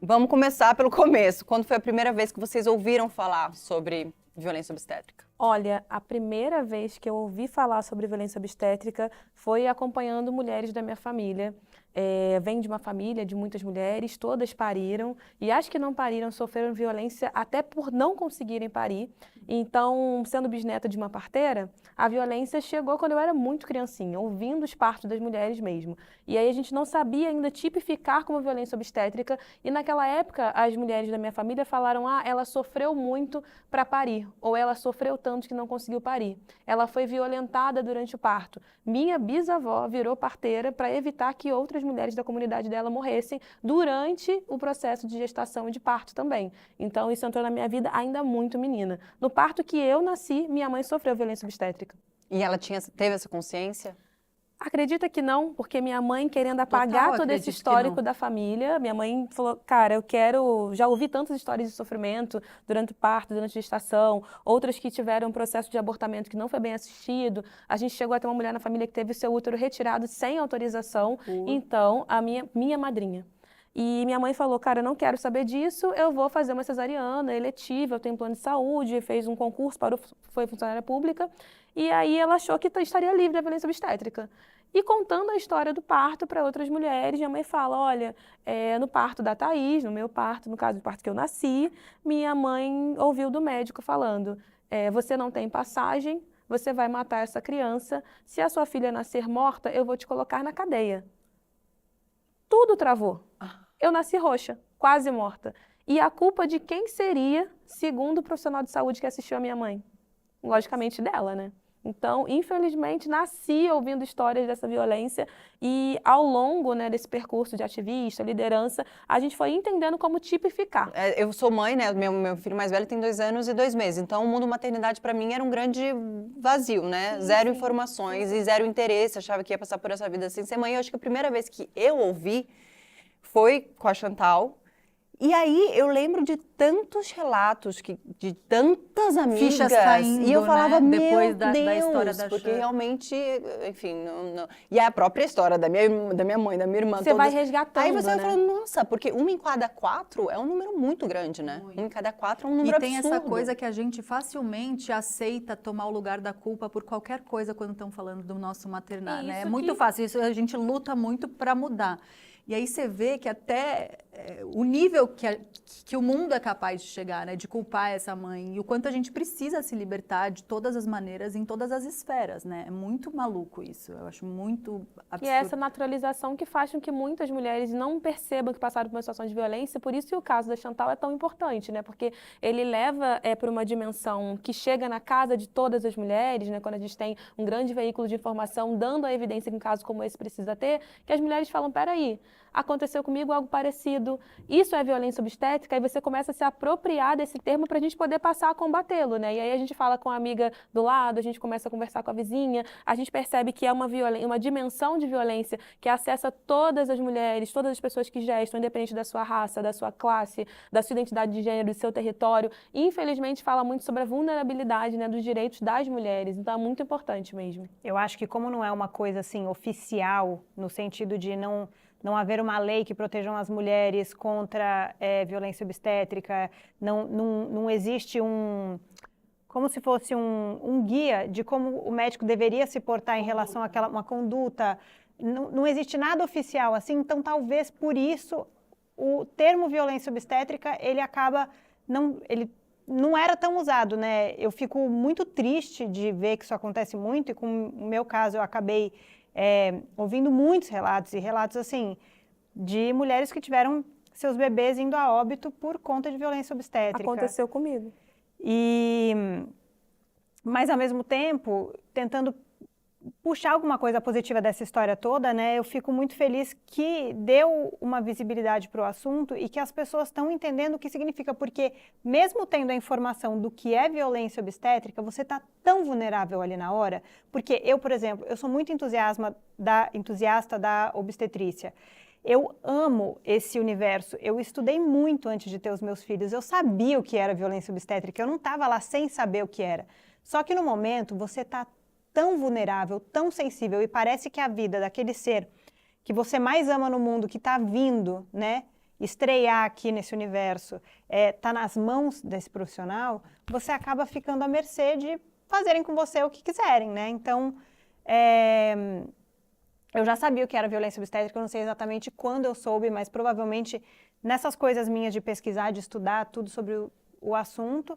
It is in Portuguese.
Vamos começar pelo começo. Quando foi a primeira vez que vocês ouviram falar sobre violência obstétrica? Olha, a primeira vez que eu ouvi falar sobre violência obstétrica foi acompanhando mulheres da minha família. Venho de uma família de muitas mulheres, todas pariram, e as que não pariram sofreram violência até por não conseguirem parir. Então, sendo bisneta de uma parteira, a violência chegou quando eu era muito criancinha, ouvindo os partos das mulheres mesmo. E aí a gente não sabia ainda tipificar como violência obstétrica, e naquela época as mulheres da minha família falaram: ah, ela sofreu muito para parir, ou ela sofreu tanto que não conseguiu parir. Ela foi violentada durante o parto. Minha bisavó virou parteira para evitar que outras mulheres da comunidade dela morressem durante o processo de gestação e de parto também. Então isso entrou na minha vida ainda muito menina. No parto que eu nasci, minha mãe sofreu violência obstétrica. E ela teve essa consciência? Acredita que não, porque minha mãe, querendo apagar todo esse histórico da família, minha mãe falou: cara, eu quero. Já ouvi tantas histórias de sofrimento durante o parto, durante a gestação, outras que tiveram um processo de abortamento que não foi bem assistido. A gente chegou a ter uma mulher na família que teve o seu útero retirado sem autorização. Então, a minha madrinha. E minha mãe falou: cara, eu não quero saber disso, eu vou fazer uma cesariana eletiva, eu tenho plano de saúde, fez um concurso, foi funcionária pública. E aí ela achou que estaria livre da violência obstétrica. E contando a história do parto para outras mulheres, minha mãe fala: olha, no parto da Thaís, no meu parto, no caso do parto que eu nasci, minha mãe ouviu do médico falando: você não tem passagem, você vai matar essa criança, se a sua filha nascer morta, eu vou te colocar na cadeia. Tudo travou. Eu nasci roxa, quase morta. E a culpa de quem seria, segundo o profissional de saúde que assistiu a minha mãe? Logicamente dela, né? Então, infelizmente, nasci ouvindo histórias dessa violência e ao longo, né, desse percurso de ativista, liderança, a gente foi entendendo como tipificar. Eu sou mãe, né? Meu filho mais velho tem 2 anos e 2 meses. Então, o mundo maternidade para mim era um grande vazio, né? Zero informações e zero interesse. Achava que ia passar por essa vida sem ser mãe. Eu acho que a primeira vez que eu ouvi foi com a Chantal. E aí eu lembro de tantos relatos, de tantas amigas, fichas caindo, e eu falava, né? meu Depois Deus, da história da porque Chan. realmente, enfim, não. E a própria história da minha mãe, da minha irmã, Você vai resgatando, aí você vai né? falando, nossa, porque 1 em cada 4 é um número muito grande, né? Muito. 1 em cada 4 é um número absurdo. E tem essa coisa que a gente facilmente aceita tomar o lugar da culpa por qualquer coisa quando estão falando do nosso maternar, né? É muito fácil, isso a gente luta muito para mudar. E aí você vê que até o nível que o mundo é capaz de chegar, né? De culpar essa mãe. E o quanto a gente precisa se libertar de todas as maneiras, em todas as esferas, né? É muito maluco isso. Eu acho muito absurdo. E é essa naturalização que faz com que muitas mulheres não percebam que passaram por uma situação de violência. Por isso que o caso da Chantal é tão importante, né? Porque ele leva para uma dimensão que chega na casa de todas as mulheres, né? Quando a gente tem um grande veículo de informação dando a evidência que um caso como esse precisa ter, que as mulheres falam: peraí, aconteceu comigo algo parecido, isso é violência obstétrica, e você começa a se apropriar desse termo para a gente poder passar a combatê-lo, né? E aí a gente fala com a amiga do lado, a gente começa a conversar com a vizinha, a gente percebe que é uma dimensão de violência que acessa todas as mulheres, todas as pessoas que gestam, independente da sua raça, da sua classe, da sua identidade de gênero, do seu território. E, infelizmente, fala muito sobre a vulnerabilidade, né, dos direitos das mulheres, então é muito importante mesmo. Eu acho que como não é uma coisa assim oficial, no sentido de não haver uma lei que protejam as mulheres contra violência obstétrica, não existe como se fosse um guia de como o médico deveria se portar em relação àquela uma conduta. Não existe nada oficial assim, então talvez por isso o termo violência obstétrica ele não era tão usado, né? Eu fico muito triste de ver que isso acontece muito, e com o meu caso eu acabei ouvindo muitos relatos, e relatos assim, de mulheres que tiveram seus bebês indo a óbito por conta de violência obstétrica. Aconteceu comigo. Mas ao mesmo tempo, tentando puxar alguma coisa positiva dessa história toda, né? Eu fico muito feliz que deu uma visibilidade para o assunto e que as pessoas estão entendendo o que significa, porque mesmo tendo a informação do que é violência obstétrica, você está tão vulnerável ali na hora, porque eu, por exemplo, eu sou muito entusiasta da obstetrícia. Eu amo esse universo, eu estudei muito antes de ter os meus filhos, eu sabia o que era violência obstétrica, eu não estava lá sem saber o que era. Só que no momento você está tão vulnerável, tão sensível, e parece que a vida daquele ser que você mais ama no mundo, que está vindo, né? estrear aqui nesse universo, tá nas mãos desse profissional, você acaba ficando à mercê de fazerem com você o que quiserem, né? Então, eu já sabia o que era violência obstétrica, eu não sei exatamente quando eu soube, mas provavelmente nessas coisas minhas de pesquisar, de estudar tudo sobre o assunto,